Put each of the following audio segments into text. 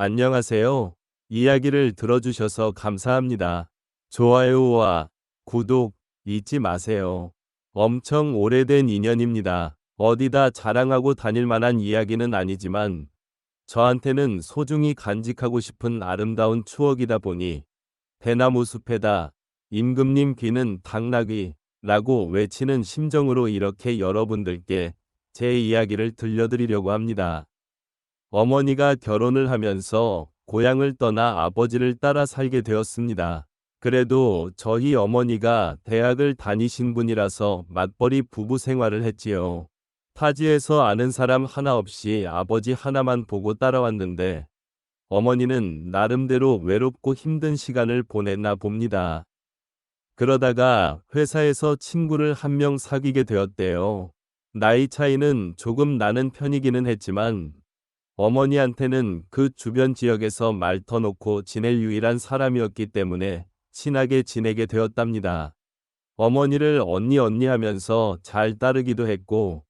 안녕하세요. 이야기를 들어주셔서 감사합니다. 좋아요와 구독 잊지 마세요. 엄청 오래된 인연입니다. 어디다 자랑하고 다닐 만한 이야기는 아니지만 저한테는 소중히 간직하고 싶은 아름다운 추억이다 보니 대나무 숲에다 임금님 귀는 당나귀라고 외치는 심정으로 이렇게 여러분들께 제 이야기를 들려드리려고 합니다. 어머니가 결혼을 하면서 고향을 떠나 아버지를 따라 살게 되었습니다. 그래도 저희 어머니가 대학을 다니신 분이라서 맞벌이 부부 생활을 했지요. 타지에서 아는 사람 하나 없이 아버지 하나만 보고 따라왔는데 어머니는 나름대로 외롭고 힘든 시간을 보냈나 봅니다. 그러다가 회사에서 친구를 한 명 사귀게 되었대요. 나이 차이는 조금 나는 편이기는 했지만 어머니한테는 그 주변 지역에서 말 터놓고 지낼 유일한 사람이었기 때문에 친하게 지내게 되었답니다. 어머니를 언니 하면서 잘 따르기도 했고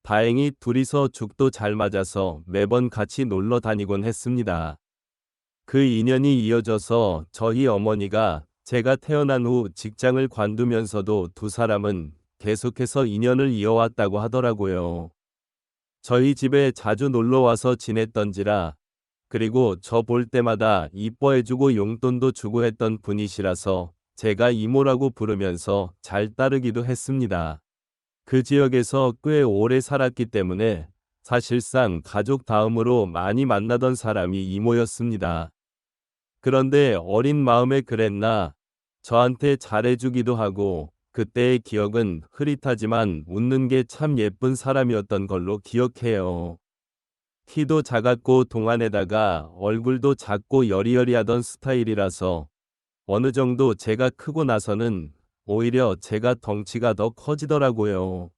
다행히 둘이서 죽도 잘 맞아서 매번 같이 놀러 다니곤 했습니다. 그 인연이 이어져서 저희 어머니가 제가 태어난 후 직장을 관두면서도 두 사람은 계속해서 인연을 이어왔다고 하더라고요. 저희 집에 자주 놀러와서 지냈던지라 그리고 저 볼 때마다 이뻐해주고 용돈도 주고 했던 분이시라서 제가 이모라고 부르면서 잘 따르기도 했습니다. 그 지역에서 꽤 오래 살았기 때문에 사실상 가족 다음으로 많이 만나던 사람이 이모였습니다. 그런데 어린 마음에 그랬나 저한테 잘해주기도 하고 그때의 기억은 흐릿하지만 웃는 게 참 예쁜 사람이었던 걸로 기억해요. 키도 작았고 동안에다가 얼굴도 작고 여리여리하던 스타일이라서 어느 정도 제가 크고 나서는 오히려 제가 덩치가 더 커지더라고요.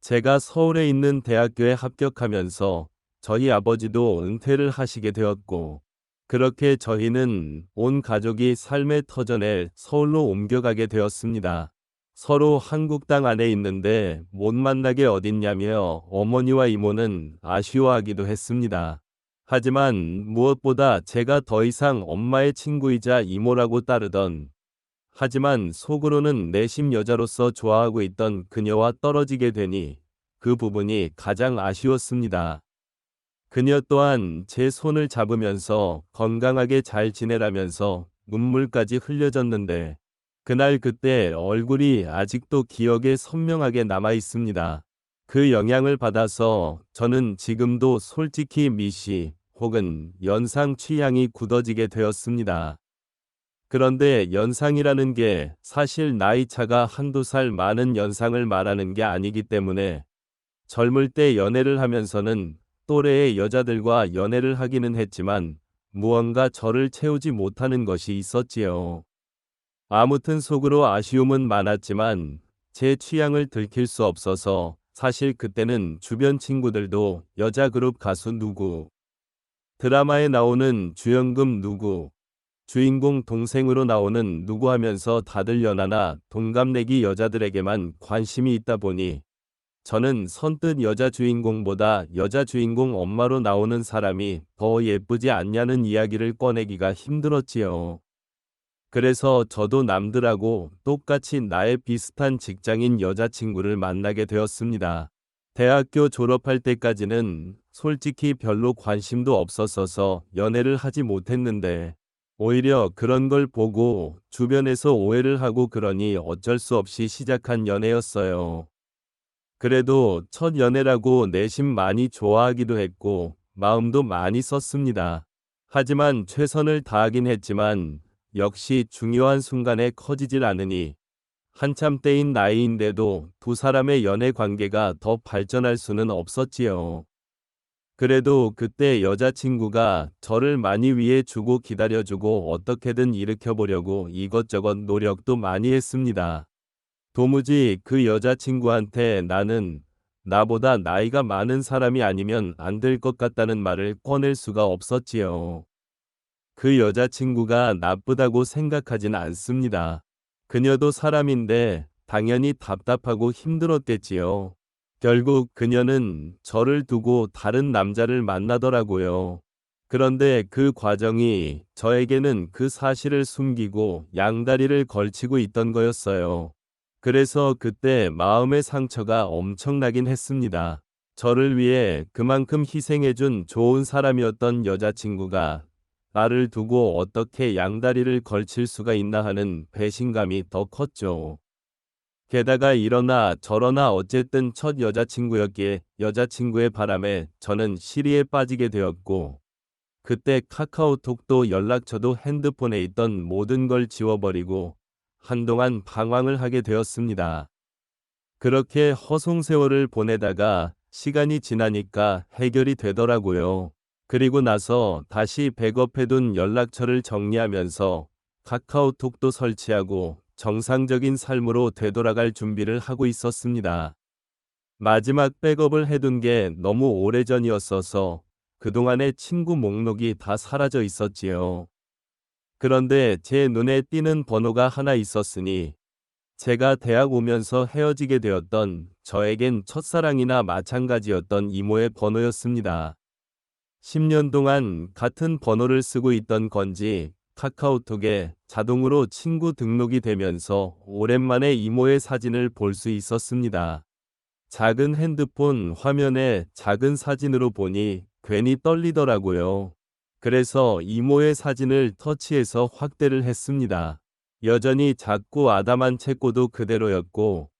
제가 서울에 있는 대학교에 합격하면서 저희 아버지도 은퇴를 하시게 되었고 그렇게 저희는 온 가족이 삶의 터전에 서울로 옮겨가게 되었습니다. 서로 한국 땅 안에 있는데 못 만나게 어딨냐며 어머니와 이모는 아쉬워하기도 했습니다. 하지만 무엇보다 제가 더 이상 엄마의 친구이자 이모라고 따르던 하지만 속으로는 내심 여자로서 좋아하고 있던 그녀와 떨어지게 되니 그 부분이 가장 아쉬웠습니다. 그녀 또한 제 손을 잡으면서 건강하게 잘 지내라면서 눈물까지 흘려졌는데 그날 그때 얼굴이 아직도 기억에 선명하게 남아 있습니다. 그 영향을 받아서 저는 지금도 솔직히 미시 혹은 연상 취향이 굳어지게 되었습니다. 그런데 연상이라는 게 사실 나이 차가 한두 살 많은 연상을 말하는 게 아니기 때문에 젊을 때 연애를 하면서는 또래의 여자들과 연애를 하기는 했지만 무언가 저를 채우지 못하는 것이 있었지요. 아무튼 속으로 아쉬움은 많았지만 제 취향을 들킬 수 없어서 사실 그때는 주변 친구들도 여자 그룹 가수 누구, 드라마에 나오는 주연금 누구, 주인공 동생으로 나오는 누구 하면서 다들 연하나 동갑내기 여자들에게만 관심이 있다 보니 저는 선뜻 여자 주인공보다 여자 주인공 엄마로 나오는 사람이 더 예쁘지 않냐는 이야기를 꺼내기가 힘들었지요. 그래서 저도 남들하고 똑같이 나의 비슷한 직장인 여자친구를 만나게 되었습니다. 대학교 졸업할 때까지는 솔직히 별로 관심도 없었어서 연애를 하지 못했는데 오히려 그런 걸 보고 주변에서 오해를 하고 그러니 어쩔 수 없이 시작한 연애였어요. 그래도 첫 연애라고 내심 많이 좋아하기도 했고 마음도 많이 썼습니다. 하지만 최선을 다하긴 했지만 역시 중요한 순간에 커지질 않으니 한참 때인 나이인데도 두 사람의 연애 관계가 더 발전할 수는 없었지요. 그래도 그때 여자친구가 저를 많이 위해 주고 기다려주고 어떻게든 일으켜보려고 이것저것 노력도 많이 했습니다. 도무지 그 여자친구한테 나는 나보다 나이가 많은 사람이 아니면 안 될 것 같다는 말을 꺼낼 수가 없었지요. 그 여자친구가 나쁘다고 생각하진 않습니다. 그녀도 사람인데 당연히 답답하고 힘들었겠지요. 결국 그녀는 저를 두고 다른 남자를 만나더라고요. 그런데 그 과정이 저에게는 그 사실을 숨기고 양다리를 걸치고 있던 거였어요. 그래서 그때 마음의 상처가 엄청나긴 했습니다. 저를 위해 그만큼 희생해준 좋은 사람이었던 여자친구가 나를 두고 어떻게 양다리를 걸칠 수가 있나 하는 배신감이 더 컸죠. 게다가 이러나 저러나 어쨌든 첫 여자친구였기에 여자친구의 바람에 저는 시리에 빠지게 되었고, 그때 카카오톡도 연락처도 핸드폰에 있던 모든 걸 지워버리고 한동안 방황을 하게 되었습니다. 그렇게 허송세월을 보내다가 시간이 지나니까 해결이 되더라고요. 그리고 나서 다시 백업해둔 연락처를 정리하면서 카카오톡도 설치하고 정상적인 삶으로 되돌아갈 준비를 하고 있었습니다. 마지막 백업을 해둔 게 너무 오래전이었어서 그동안의 친구 목록이 다 사라져 있었지요. 그런데 제 눈에 띄는 번호가 하나 있었으니 제가 대학 오면서 헤어지게 되었던 저에겐 첫사랑이나 마찬가지였던 이모의 번호였습니다. 10년 동안 같은 번호를 쓰고 있던 건지 카카오톡에 자동으로 친구 등록이 되면서 오랜만에 이모의 사진을 볼 수 있었습니다. 작은 핸드폰 화면에 작은 사진으로 보니 괜히 떨리더라고요. 그래서 이모의 사진을 터치해서 확대를 했습니다. 여전히 작고 아담한 채꼬도 그대로였고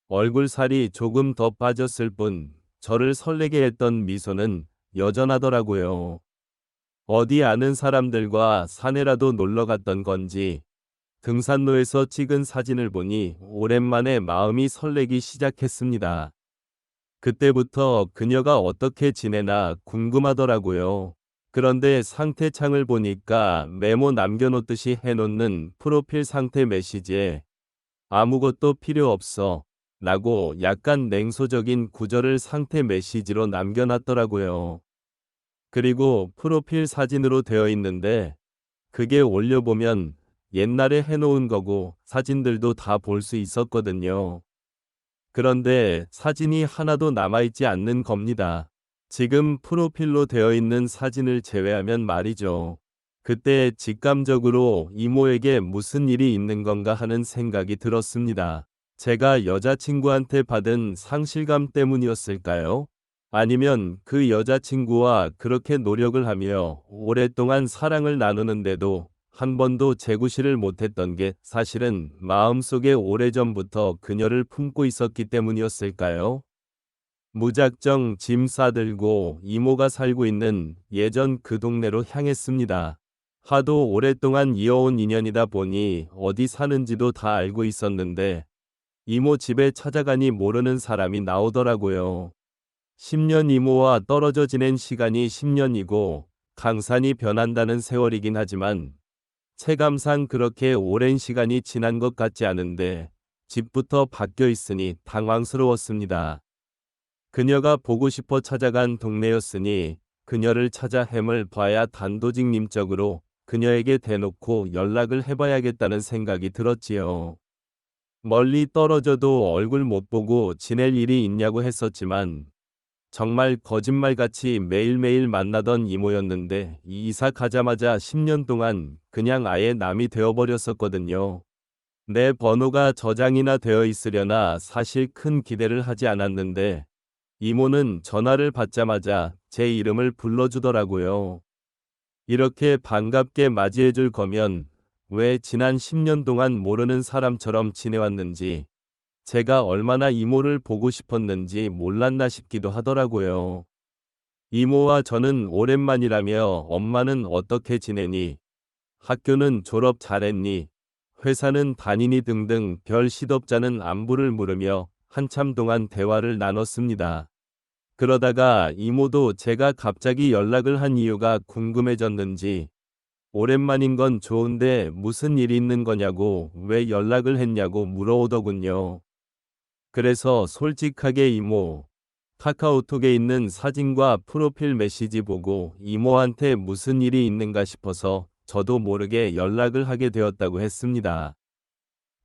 얼굴 살이 조금 더 빠졌을 뿐 저를 설레게 했던 미소는 여전하더라고요. 어디 아는 사람들과 산에라도 놀러 갔던 건지 등산로에서 찍은 사진을 보니 오랜만에 마음이 설레기 시작했습니다. 그때부터 그녀가 어떻게 지내나 궁금하더라고요. 그런데 상태창을 보니까 메모 남겨놓듯이 해놓는 프로필 상태 메시지에 아무것도 필요 없어 라고 약간 냉소적인 구절을 상태 메시지로 남겨놨더라고요. 그리고 프로필 사진으로 되어 있는데 그게 올려보면 옛날에 해놓은 거고 사진들도 다 볼 수 있었거든요. 그런데 사진이 하나도 남아있지 않는 겁니다. 지금 프로필로 되어 있는 사진을 제외하면 말이죠. 그때 직감적으로 이모에게 무슨 일이 있는 건가 하는 생각이 들었습니다. 제가 여자친구한테 받은 상실감 때문이었을까요? 아니면 그 여자친구와 그렇게 노력을 하며 오랫동안 사랑을 나누는데도 한 번도 재구실을 못했던 게 사실은 마음속에 오래전부터 그녀를 품고 있었기 때문이었을까요? 무작정 짐 싸들고 이모가 살고 있는 예전 그 동네로 향했습니다. 하도 오랫동안 이어온 인연이다 보니 어디 사는지도 다 알고 있었는데 이모 집에 찾아가니 모르는 사람이 나오더라고요. 10년 이모와 떨어져 지낸 시간이 10년이고 강산이 변한다는 세월이긴 하지만 체감상 그렇게 오랜 시간이 지난 것 같지 않은데 집부터 바뀌어 있으니 당황스러웠습니다. 그녀가 보고 싶어 찾아간 동네였으니 그녀를 찾아 햄을 봐야 단도직입적으로 그녀에게 대놓고 연락을 해봐야겠다는 생각이 들었지요. 멀리 떨어져도 얼굴 못 보고 지낼 일이 있냐고 했었지만 정말 거짓말같이 매일매일 만나던 이모였는데 이사 가자마자 10년 동안 그냥 아예 남이 되어버렸었거든요. 내 번호가 저장이나 되어 있으려나 사실 큰 기대를 하지 않았는데 이모는 전화를 받자마자 제 이름을 불러주더라고요. 이렇게 반갑게 맞이해줄 거면 왜 지난 10년 동안 모르는 사람처럼 지내왔는지 제가 얼마나 이모를 보고 싶었는지 몰랐나 싶기도 하더라고요. 이모와 저는 오랜만이라며 엄마는 어떻게 지내니? 학교는 졸업 잘했니? 회사는 다니니 등등 별 시덥잖은 안부를 물으며 한참 동안 대화를 나눴습니다. 그러다가 이모도 제가 갑자기 연락을 한 이유가 궁금해졌는지 오랜만인 건 좋은데 무슨 일이 있는 거냐고 왜 연락을 했냐고 물어오더군요. 그래서 솔직하게 이모, 카카오톡에 있는 사진과 프로필 메시지 보고 이모한테 무슨 일이 있는가 싶어서 저도 모르게 연락을 하게 되었다고 했습니다.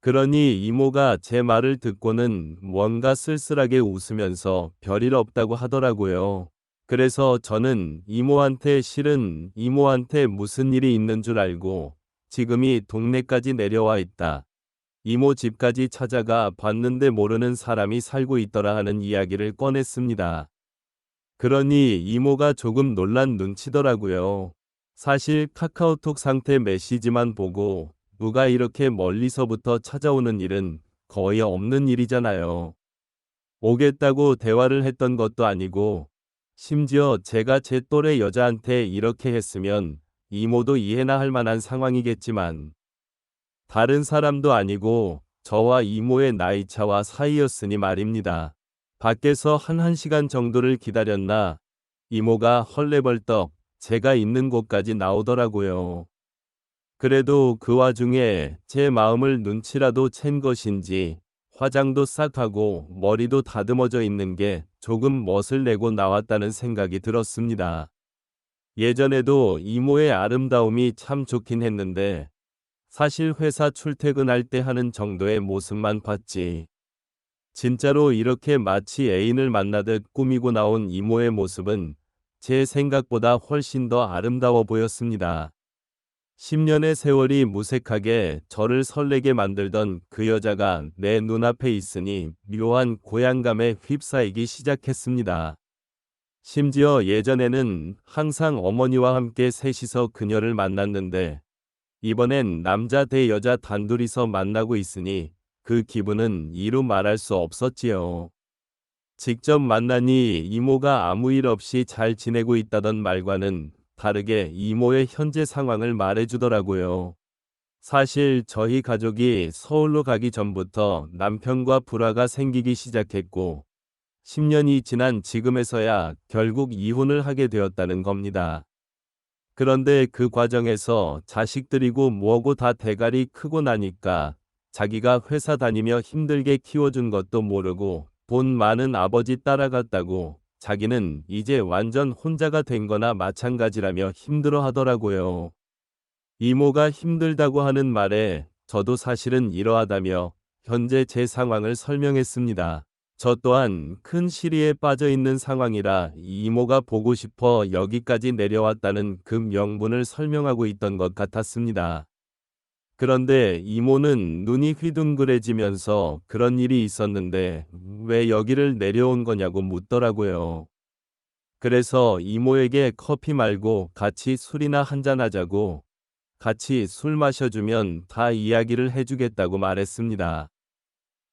그러니 이모가 제 말을 듣고는 뭔가 쓸쓸하게 웃으면서 별일 없다고 하더라고요. 그래서 저는 실은 이모한테 무슨 일이 있는 줄 알고 지금이 동네까지 내려와 있다. 이모 집까지 찾아가 봤는데 모르는 사람이 살고 있더라 하는 이야기를 꺼냈습니다. 그러니 이모가 조금 놀란 눈치더라고요. 사실 카카오톡 상태 메시지만 보고 누가 이렇게 멀리서부터 찾아오는 일은 거의 없는 일이잖아요. 오겠다고 대화를 했던 것도 아니고 심지어 제가 제 또래 여자한테 이렇게 했으면 이모도 이해나 할 만한 상황이겠지만 다른 사람도 아니고 저와 이모의 나이차와 사이였으니 말입니다. 밖에서 한 1시간 정도를 기다렸나 이모가 헐레벌떡 제가 있는 곳까지 나오더라고요. 그래도 그 와중에 제 마음을 눈치라도 챈 것인지 화장도 싹 하고 머리도 다듬어져 있는 게 조금 멋을 내고 나왔다는 생각이 들었습니다. 예전에도 이모의 아름다움이 참 좋긴 했는데 사실 회사 출퇴근할 때 하는 정도의 모습만 봤지. 진짜로 이렇게 마치 애인을 만나듯 꾸미고 나온 이모의 모습은 제 생각보다 훨씬 더 아름다워 보였습니다. 10년의 세월이 무색하게 저를 설레게 만들던 그 여자가 내 눈앞에 있으니 묘한 고향감에 휩싸이기 시작했습니다. 심지어 예전에는 항상 어머니와 함께 셋이서 그녀를 만났는데 이번엔 남자 대 여자 단둘이서 만나고 있으니 그 기분은 이루 말할 수 없었지요. 직접 만나니 이모가 아무 일 없이 잘 지내고 있다던 말과는 다르게 이모의 현재 상황을 말해주더라고요. 사실 저희 가족이 서울로 가기 전부터 남편과 불화가 생기기 시작했고 10년이 지난 지금에서야 결국 이혼을 하게 되었다는 겁니다. 그런데 그 과정에서 자식들이고 뭐고 다 대가리 크고 나니까 자기가 회사 다니며 힘들게 키워준 것도 모르고 돈 많은 아버지 따라갔다고 자기는 이제 완전 혼자가 된 거나 마찬가지라며 힘들어 하더라고요. 이모가 힘들다고 하는 말에 저도 사실은 이러하다며 현재 제 상황을 설명했습니다. 저 또한 큰 시리에 빠져 있는 상황이라 이모가 보고 싶어 여기까지 내려왔다는 그 명분을 설명하고 있던 것 같았습니다. 그런데 이모는 눈이 휘둥그레지면서 그런 일이 있었는데 왜 여기를 내려온 거냐고 묻더라고요. 그래서 이모에게 커피 말고 같이 술이나 한잔하자고 같이 술 마셔주면 다 이야기를 해주겠다고 말했습니다.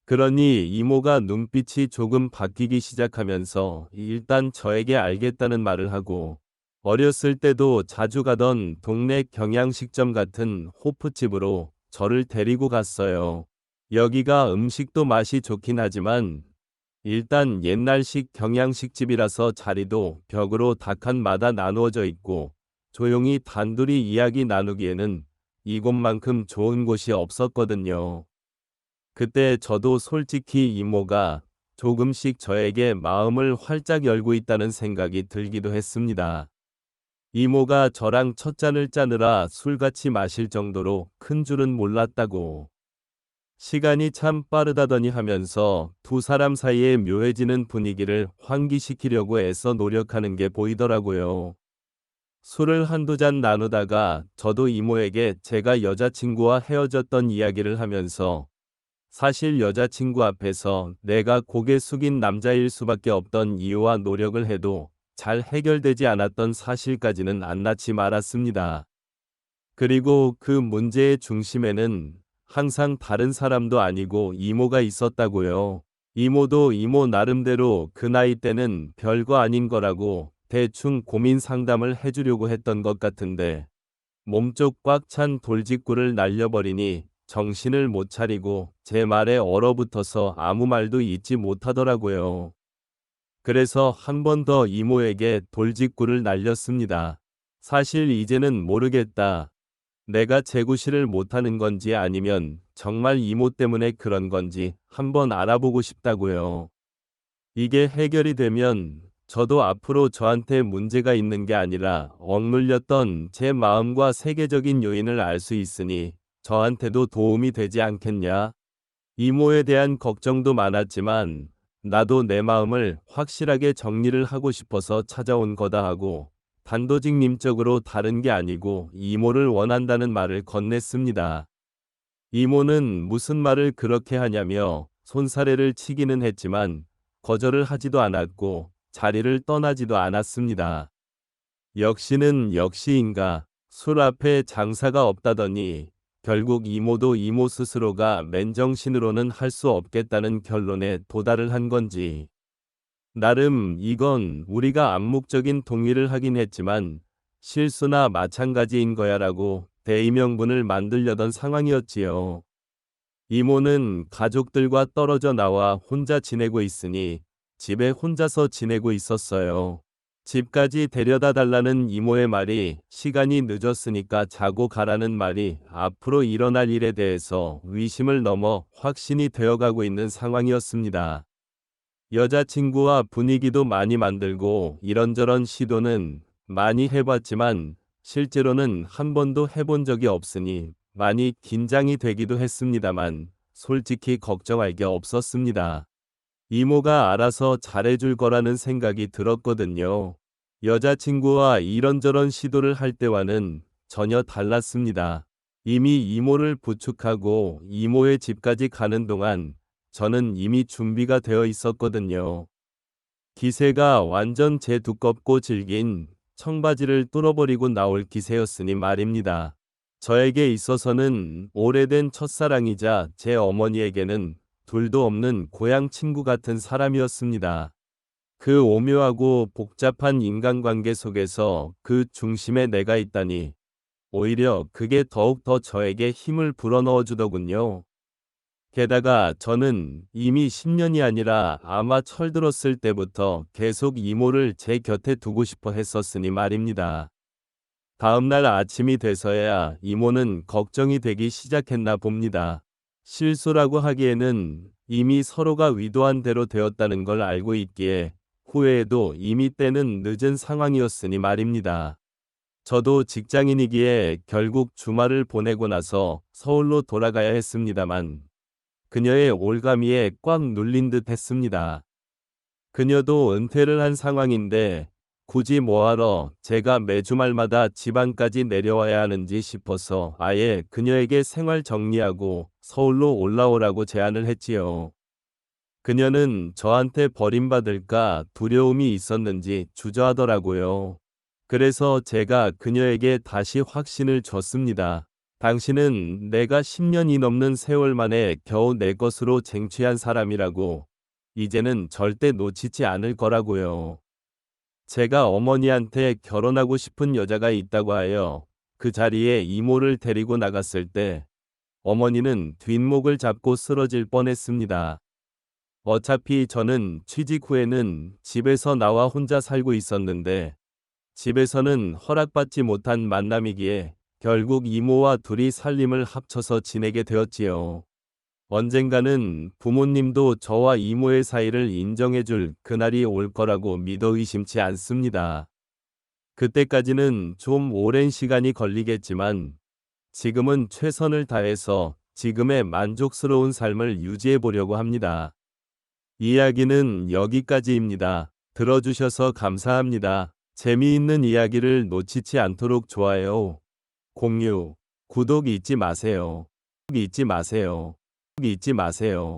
그러니 이모가 눈빛이 조금 바뀌기 시작하면서 일단 저에게 알겠다는 말을 하고 어렸을 때도 자주 가던 동네 경양식점 같은 호프집으로 저를 데리고 갔어요. 여기가 음식도 맛이 좋긴 하지만 일단 옛날식 경양식집이라서 자리도 벽으로 닭 한 마다 나누어져 있고 조용히 단둘이 이야기 나누기에는 이곳만큼 좋은 곳이 없었거든요. 그때 저도 솔직히 이모가 조금씩 저에게 마음을 활짝 열고 있다는 생각이 들기도 했습니다. 이모가 저랑 첫 잔을 짜느라 술같이 마실 정도로 큰 줄은 몰랐다고. 시간이 참 빠르다더니 하면서 두 사람 사이에 묘해지는 분위기를 환기시키려고 애써 노력하는 게 보이더라고요. 술을 한두 잔 나누다가 저도 이모에게 제가 여자친구와 헤어졌던 이야기를 하면서 사실 여자친구 앞에서 내가 고개 숙인 남자일 수밖에 없던 이유와 노력을 해도 잘 해결되지 않았던 사실까지는 안 낳지 말았습니다. 그리고 그 문제의 중심에는 항상 다른 사람도 아니고 이모가 있었다고요. 이모도 이모 나름대로 그 나이 때는 별거 아닌 거라고 대충 고민 상담을 해주려고 했던 것 같은데 몸쪽 꽉 찬 돌직구를 날려버리니 정신을 못 차리고 제 말에 얼어붙어서 아무 말도 잇지 못하더라고요. 그래서 한 번 더 이모에게 돌직구를 날렸습니다. 사실 이제는 모르겠다. 내가 재구실을 못하는 건지 아니면 정말 이모 때문에 그런 건지 한번 알아보고 싶다고요. 이게 해결이 되면 저도 앞으로 저한테 문제가 있는 게 아니라 억눌렸던 제 마음과 세계적인 요인을 알 수 있으니 저한테도 도움이 되지 않겠냐? 이모에 대한 걱정도 많았지만 나도 내 마음을 확실하게 정리를 하고 싶어서 찾아온 거다 하고 단도직입적으로 다른 게 아니고 이모를 원한다는 말을 건넸습니다. 이모는 무슨 말을 그렇게 하냐며 손사래를 치기는 했지만 거절을 하지도 않았고 자리를 떠나지도 않았습니다. 역시는 역시인가 술 앞에 장사가 없다더니 결국 이모도 이모 스스로가 맨정신으로는 할 수 없겠다는 결론에 도달을 한 건지. 나름 이건 우리가 암묵적인 동의를 하긴 했지만 실수나 마찬가지인 거야라고 대의명분을 만들려던 상황이었지요. 이모는 가족들과 떨어져 나와 혼자 지내고 있으니 집에 혼자서 지내고 있었어요. 집까지 데려다 달라는 이모의 말이 시간이 늦었으니까 자고 가라는 말이 앞으로 일어날 일에 대해서 의심을 넘어 확신이 되어가고 있는 상황이었습니다. 여자친구와 분위기도 많이 만들고 이런저런 시도는 많이 해봤지만 실제로는 한 번도 해본 적이 없으니 많이 긴장이 되기도 했습니다만 솔직히 걱정할 게 없었습니다. 이모가 알아서 잘해줄 거라는 생각이 들었거든요. 여자친구와 이런저런 시도를 할 때와는 전혀 달랐습니다. 이미 이모를 부축하고 이모의 집까지 가는 동안 저는 이미 준비가 되어 있었거든요. 기세가 완전 제 두껍고 질긴 청바지를 뚫어버리고 나올 기세였으니 말입니다. 저에게 있어서는 오래된 첫사랑이자 제 어머니에게는 둘도 없는 고향 친구 같은 사람이었습니다. 그 오묘하고 복잡한 인간관계 속에서 그 중심에 내가 있다니 오히려 그게 더욱 더 저에게 힘을 불어넣어 주더군요. 게다가 저는 이미 10년이 아니라 아마 철들었을 때부터 계속 이모를 제 곁에 두고 싶어 했었으니 말입니다. 다음날 아침이 돼서야 이모는 걱정이 되기 시작했나 봅니다. 실수라고 하기에는 이미 서로가 의도한 대로 되었다는 걸 알고 있기에 후회해도 이미 때는 늦은 상황이었으니 말입니다. 저도 직장인이기에 결국 주말을 보내고 나서 서울로 돌아가야 했습니다만 그녀의 올가미에 꽉 눌린 듯 했습니다. 그녀도 은퇴를 한 상황인데 굳이 뭐하러 제가 매주말마다 지방까지 내려와야 하는지 싶어서 아예 그녀에게 생활 정리하고 서울로 올라오라고 제안을 했지요. 그녀는 저한테 버림받을까 두려움이 있었는지 주저하더라고요. 그래서 제가 그녀에게 다시 확신을 줬습니다. 당신은 내가 10년이 넘는 세월 만에 겨우 내 것으로 쟁취한 사람이라고 이제는 절대 놓치지 않을 거라고요. 제가 어머니한테 결혼하고 싶은 여자가 있다고 하여 그 자리에 이모를 데리고 나갔을 때 어머니는 뒷목을 잡고 쓰러질 뻔했습니다. 어차피 저는 취직 후에는 집에서 나와 혼자 살고 있었는데 집에서는 허락받지 못한 만남이기에 결국 이모와 둘이 살림을 합쳐서 지내게 되었지요. 언젠가는 부모님도 저와 이모의 사이를 인정해줄 그날이 올 거라고 믿어 의심치 않습니다. 그때까지는 좀 오랜 시간이 걸리겠지만 지금은 최선을 다해서 지금의 만족스러운 삶을 유지해 보려고 합니다. 이야기는 여기까지입니다. 들어주셔서 감사합니다. 재미있는 이야기를 놓치지 않도록 좋아요, 공유, 구독 잊지 마세요. 잊지 마세요. 잊지 마세요.